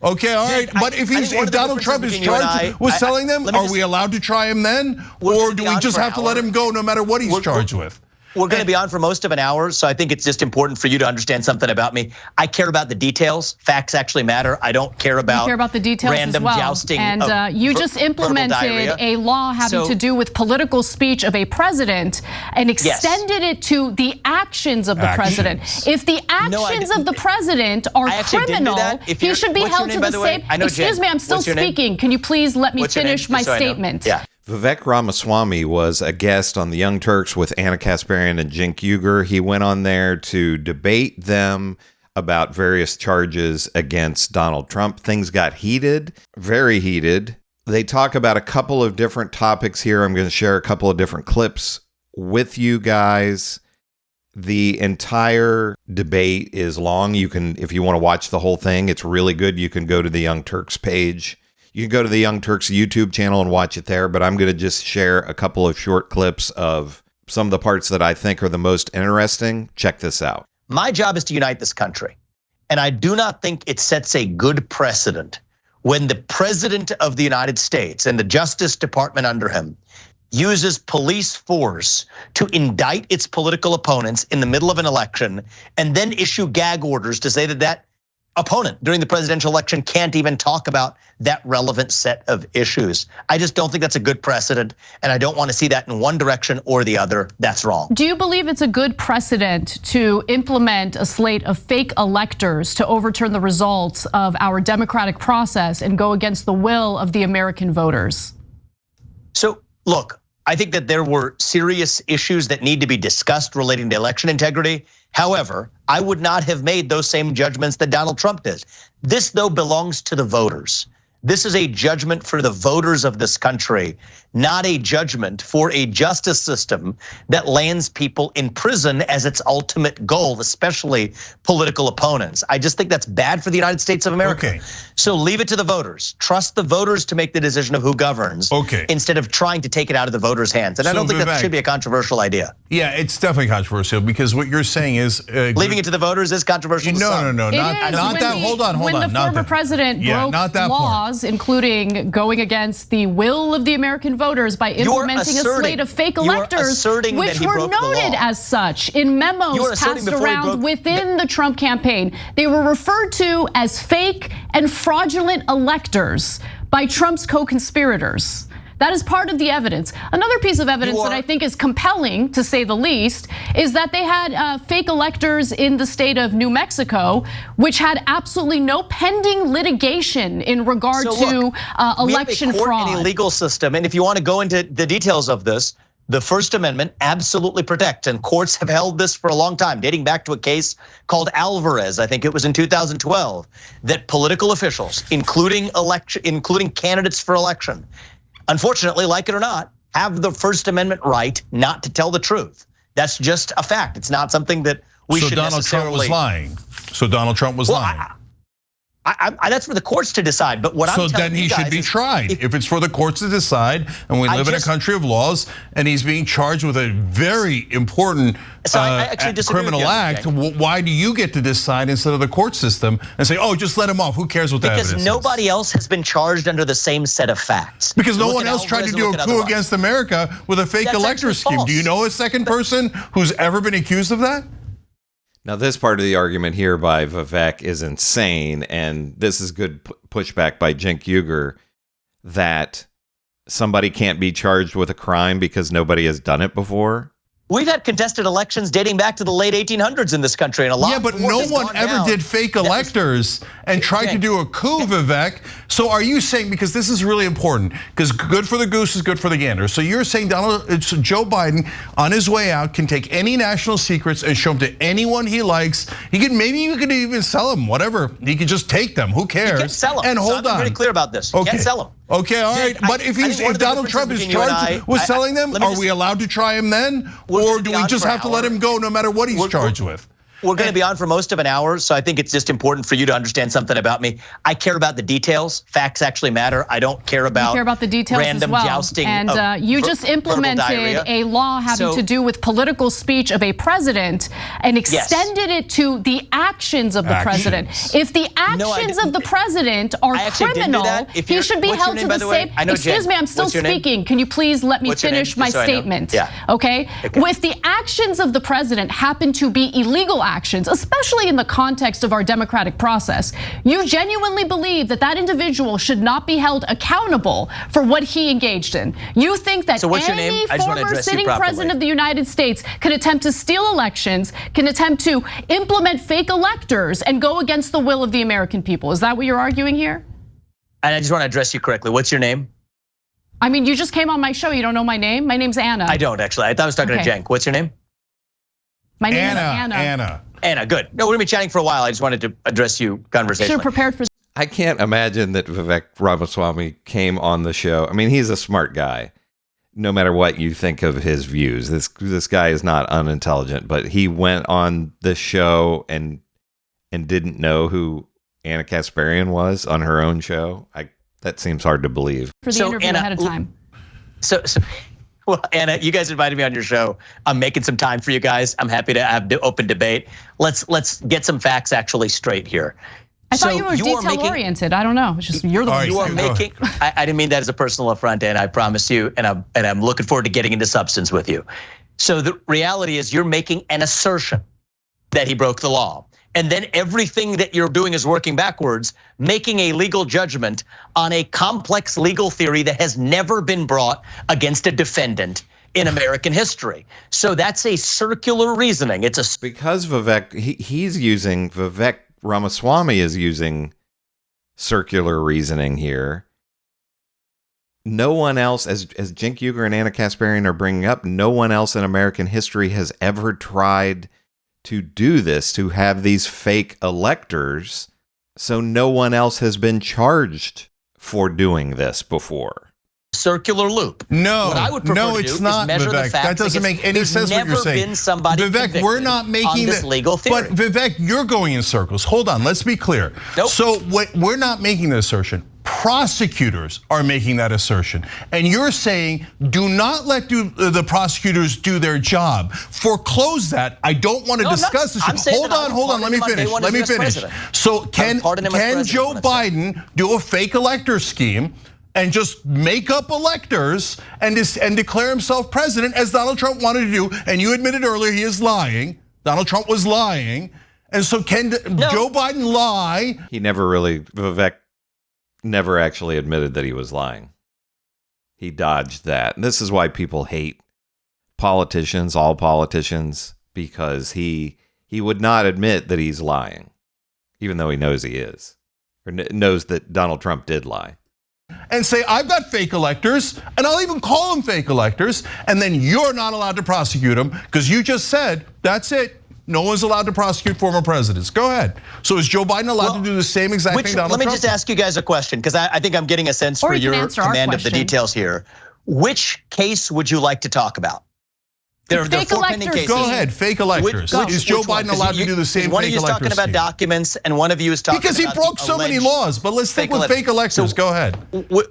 Okay, all right, but if Donald Trump is charged with selling them, are we allowed to try him then? Or do we just have to let him go no matter what he's charged with? We're going to be on for most of an hour, so I think it's just important for you to understand something about me. I care about the details. Facts actually matter. I don't care about the details random as well. jousting. And you just implemented a law having to do with political speech of a president and extended it to the actions of the president. If the actions of the president are criminal, he should be held to the same. Excuse me, I'm still speaking. Can you please let me finish my statement? Yeah. Vivek Ramaswamy was a guest on the Young Turks with Kasparian and Cenk Uygur. He went on there to debate them about various charges against Donald Trump. Things got heated, very heated. They talk about a couple of different topics here. I'm going to share a couple of different clips with you guys. The entire debate is long. You can, if you want to watch the whole thing, it's really good. You can go to the Young Turks page. You can go to the Young Turks YouTube channel and watch it there, but I'm going to just share a couple of short clips of some of the parts that I think are the most interesting. Check this out. My job is to unite this country, and I do not think it sets a good precedent when the President of the United States and the Justice Department under him uses police force to indict its political opponents in the middle of an election and then issue gag orders to say that that opponent during the presidential election can't even talk about that relevant set of issues. I just don't think that's a good precedent, and I don't want to see that in one direction or the other. That's wrong. Do you believe it's a good precedent to implement a slate of fake electors to overturn the results of our democratic process and go against the will of the American voters? So look, I think that there were serious issues that need to be discussed relating to election integrity. However, I would not have made those same judgments that Donald Trump did. This, though, belongs to the voters. This is a judgment for the voters of this country, not a judgment for a justice system that lands people in prison as its ultimate goal, especially political opponents. I just think that's bad for the United States of America. Okay. So leave it to the voters. Trust the voters to make the decision of who governs, instead of trying to take it out of the voters' hands. And I don't think that should be a controversial idea. Yeah, it's definitely controversial because what you're saying is leaving it to the voters is controversial. No, not that. Hold on. When the former president broke laws, including going against the will of the American voters by implementing a slate of fake electors, which were noted as such in memos passed around within the Trump campaign. They were referred to as fake and fraudulent electors by Trump's co-conspirators. That is part of the evidence. Another piece of evidence that I think is compelling, to say the least, is that they had fake electors in the state of New Mexico, which had absolutely no pending litigation in regard to election fraud. We have a court and a legal system, and if you want to go into the details of this, the First Amendment absolutely protects, and courts have held this for a long time, dating back to a case called Alvarez, I think it was in 2012, that political officials, including candidates for election, unfortunately, like it or not, have the First Amendment right not to tell the truth. That's just a fact. It's not something that we should necessarily. So Donald Trump was lying. So Donald Trump was lying. That's for the courts to decide. But what I'm telling you guys, so then he should be tried. If it's for the courts to decide, and we live in a country of laws, and he's being charged with a very important criminal act, why do you get to decide instead of the court system and say, oh, just let him off? Who cares what the evidence is? Because nobody else has been charged under the same set of facts. Because no one else tried to do a coup against America with a fake elector scheme. Do you know a second person who's ever been accused of that? Now, this part of the argument here by Vivek is insane, and this is good pushback by Cenk Uygur that somebody can't be charged with a crime because nobody has done it before. We've had contested elections dating back to the late 1800s in this country, and a lot. Yeah, but no one ever did fake electors and tried to do a coup, Vivek. So are you saying, because this is really important, because good for the goose is good for the gander. So you're saying Joe Biden on his way out can take any national secrets and show them to anyone he likes. He could, maybe you could even sell them, whatever. He could just take them. Who cares? You can't sell them. And hold on. I'm pretty clear about this. You can't sell them. Okay, all right, but if Donald Trump is charged with selling them, are we allowed to try him then? Or do we just have to let him go no matter what he's charged with? we're going to be on for most of an hour, so I think it's just important for you to understand something about me. I care about the details. Facts actually matter. I don't care about the details random as well. jousting. And you just implemented a law having to do with political speech of a president and extended it to the actions of the president. If the actions of the president are criminal, he should be held to the same. Excuse me, I'm still speaking. Can you please let me finish my statement? Okay. If the actions of the president happen to be illegal actions, especially in the context of our democratic process, you genuinely believe that that individual should not be held accountable for what he engaged in. You think that any former sitting president of the United States can attempt to steal elections, can attempt to implement fake electors and go against the will of the American people. Is that what you're arguing here? And I just want to address you correctly. What's your name? I mean, you just came on my show. You don't know my name? My name's Anna. I don't actually. I thought I was talking to Cenk. What's your name? My name is Anna. Anna, good. No, we're gonna be chatting for a while. I just wanted to address you conversationally. Should have prepared for. I can't imagine that Vivek Ramaswamy came on the show. I mean, he's a smart guy. No matter what you think of his views, this guy is not unintelligent. But he went on the show and didn't know who Anna Kasparian was on her own show. That seems hard to believe. For the interview ahead of time. Well, Anna, you guys invited me on your show. I'm making some time for you guys. I'm happy to have the open debate. Let's get some facts actually straight here. I thought you were detail oriented. I don't know. It's just you're the one. You are making. I didn't mean that as a personal affront, Anna. I promise you, and I'm looking forward to getting into substance with you. So the reality is, you're making an assertion that he broke the law. And then everything that you're doing is working backwards, making a legal judgment on a complex legal theory that has never been brought against a defendant in American history. So that's a circular reasoning. Because Vivek Ramaswamy is using circular reasoning here. No one else, as Cenk Uygur and Anna Kasparian are bringing up, no one else in American history has ever tried to do this, to have these fake electors. So no one else has been charged for doing this before. Circular loop. No, what I would prefer to it's do not, is measure Vivek. the facts. That doesn't make any sense what you're saying. Been somebody Vivek, we're not making this legal theory. But Vivek, you're going in circles. Hold on, let's be clear. Nope. So we're not making the assertion. Prosecutors are making that assertion. And you're saying, do not let the prosecutors do their job. Foreclose that. I don't want to discuss this. Hold on, let me finish. So can Joe Biden do a fake elector scheme and just make up electors and declare himself president, as Donald Trump wanted to do? And you admitted earlier he is lying. Donald Trump was lying. And so can Joe Biden lie? Vivek never actually admitted that he was lying. He dodged that. And this is why people hate politicians, all politicians, because he would not admit that he's lying, even though he knows he is, or knows that Donald Trump did lie. And say, I've got fake electors, and I'll even call them fake electors, and then you're not allowed to prosecute them because you just said, that's it. No one's allowed to prosecute former presidents. Go ahead. So is Joe Biden allowed to do the same exact thing Donald Trump? Let me just ask you guys a question, because I think I'm getting a sense for your command of the details here. Which case would you like to talk about? There are four pending cases. Go ahead, fake electors. Is Joe Biden allowed to do the same fake electors? One of you is talking about documents, and one of you is talking about because he broke so many laws. But let's stick with fake electors. Go ahead.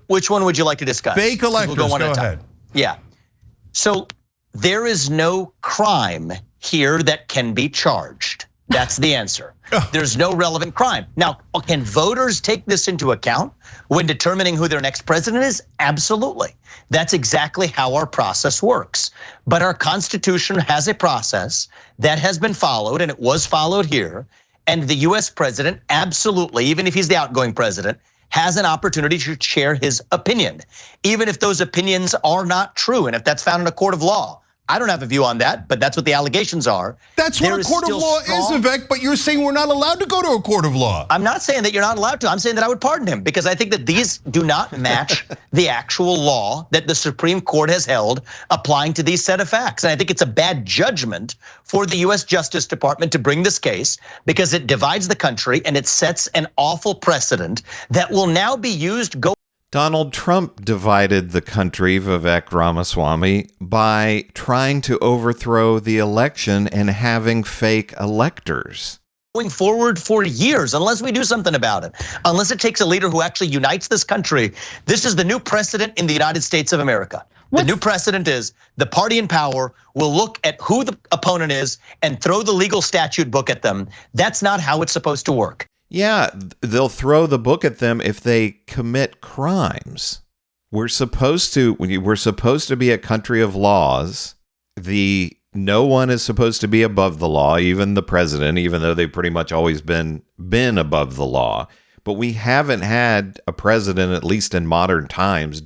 Which one would you like to discuss? Fake electors. Go ahead. Yeah. So there is no crime here that can be charged. That's the answer. There's no relevant crime. Now, can voters take this into account when determining who their next president is? Absolutely. That's exactly how our process works. But our Constitution has a process that has been followed, and it was followed here. And the US president, absolutely, even if he's the outgoing president, has an opportunity to share his opinion, even if those opinions are not true, and if that's found in a court of law. I don't have a view on that, but that's what the allegations are. That's what a court of law is, Vivek, but you're saying we're not allowed to go to a court of law. I'm not saying that you're not allowed to. I'm saying that I would pardon him because I think that these do not match the actual law that the Supreme Court has held applying to these set of facts. And I think it's a bad judgment for the US Justice Department to bring this case because it divides the country and it sets an awful precedent that will now be used Donald Trump divided the country, Vivek Ramaswamy, by trying to overthrow the election and having fake electors. Going forward for years, unless we do something about it, unless it takes a leader who actually unites this country. This is the new precedent in the United States of America. The new precedent is the party in power will look at who the opponent is and throw the legal statute book at them. That's not how it's supposed to work. Yeah, they'll throw the book at them if they commit crimes. We're supposed to be a country of laws. No one is supposed to be above the law, even the president, even though they've pretty much always been above the law. But we haven't had a president, at least in modern times,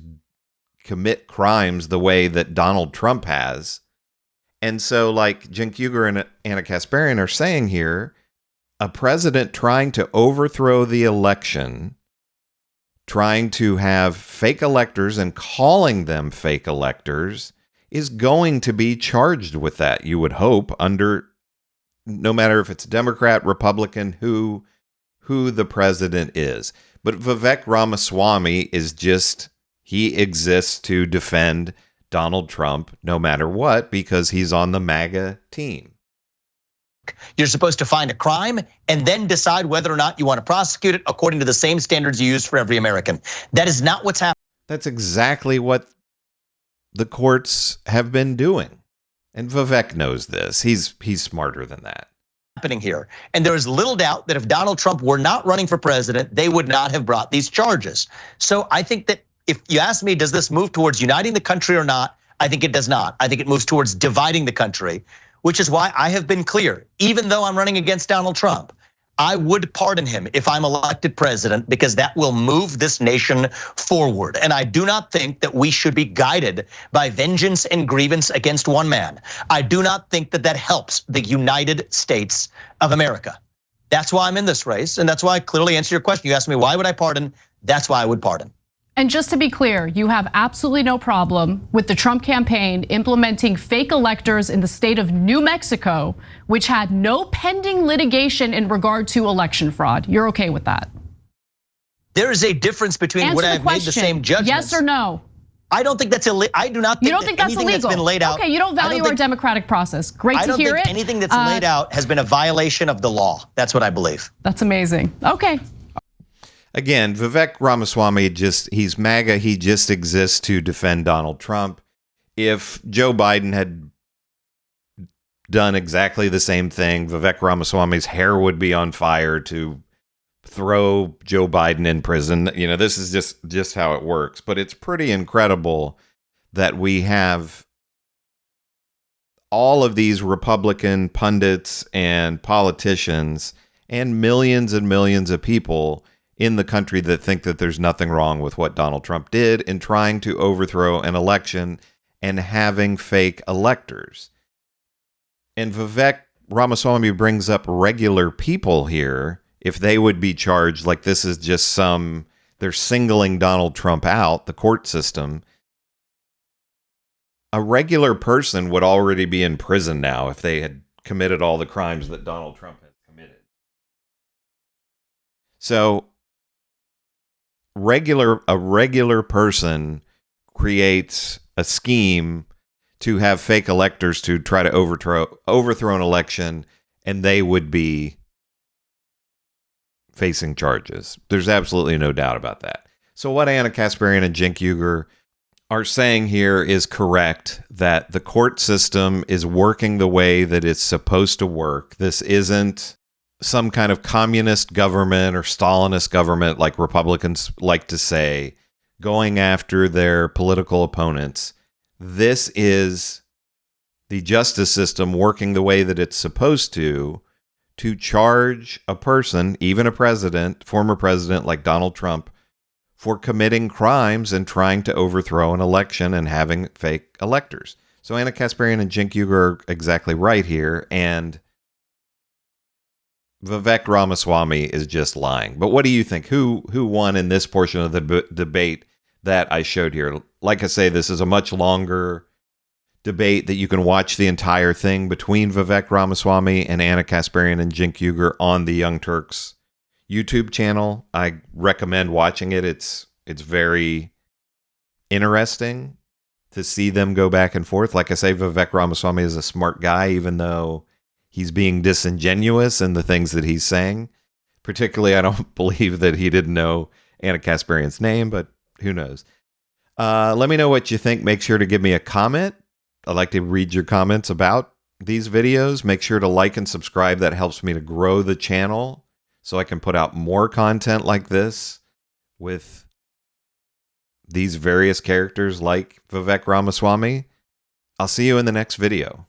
commit crimes the way that Donald Trump has. And so, like Cenk Uygur and Anna Kasparian are saying here, a president trying to overthrow the election, trying to have fake electors and calling them fake electors is going to be charged with that, you would hope, under no matter if it's Democrat, Republican, who the president is. But Vivek Ramaswamy is just, he exists to defend Donald Trump no matter what because he's on the MAGA team. You're supposed to find a crime and then decide whether or not you want to prosecute it according to the same standards you use for every American. That is not what's happening. That's exactly what the courts have been doing. And Vivek knows this. He's smarter than that. Happening here. And there is little doubt that if Donald Trump were not running for president, they would not have brought these charges. So I think that if you ask me, does this move towards uniting the country or not? I think it does not. I think it moves towards dividing the country, which is why I have been clear, even though I'm running against Donald Trump, I would pardon him if I'm elected president because that will move this nation forward. And I do not think that we should be guided by vengeance and grievance against one man. I do not think that that helps the United States of America. That's why I'm in this race. And that's why I clearly answer your question. You asked me, why would I pardon? That's why I would pardon. And just to be clear, you have absolutely no problem with the Trump campaign implementing fake electors in the state of New Mexico, which had no pending litigation in regard to election fraud. You're okay with that? There is a difference between what I've made the same judgments. Yes or no? I don't think that's illegal. I do not think that's illegal. That's been laid out. Okay, you don't value our democratic process. Great to hear it. I don't think anything that's laid out has been a violation of the law. That's what I believe. That's amazing. Okay. Again, Vivek Ramaswamy he's MAGA, he just exists to defend Donald Trump. If Joe Biden had done exactly the same thing, Vivek Ramaswamy's hair would be on fire to throw Joe Biden in prison. You know, this is just how it works. But it's pretty incredible that we have all of these Republican pundits and politicians and millions of people in the country that think that there's nothing wrong with what Donald Trump did in trying to overthrow an election and having fake electors. And Vivek Ramaswamy brings up regular people here. If they would be charged, like this is just they're singling Donald Trump out, the court system. A regular person would already be in prison now if they had committed all the crimes that Donald Trump has committed. So a regular person creates a scheme to have fake electors to try to overthrow an election, and they would be facing charges. There's absolutely no doubt about that. So what Anna Kasparian and Cenk Uygur are saying here is correct, that the court system is working the way that it's supposed to work. This isn't some kind of communist government or Stalinist government, like Republicans like to say, going after their political opponents. This is the justice system working the way that it's supposed to charge a person, even a president, former president like Donald Trump, for committing crimes and trying to overthrow an election and having fake electors. So Anna Kasparian and Cenk Uygur are exactly right here, and Vivek Ramaswamy is just lying. But what do you think? Who won in this portion of the debate that I showed here? Like I say, this is a much longer debate that you can watch the entire thing between Vivek Ramaswamy and Anna Kasparian and Cenk Uygur on the Young Turks YouTube channel. I recommend watching it. It's It's very interesting to see them go back and forth. Like I say, Vivek Ramaswamy is a smart guy, even though he's being disingenuous in the things that he's saying. Particularly, I don't believe that he didn't know Anna Kasparian's name, but who knows? Let me know what you think. Make sure to give me a comment. I'd like to read your comments about these videos. Make sure to like and subscribe. That helps me to grow the channel so I can put out more content like this with these various characters like Vivek Ramaswamy. I'll see you in the next video.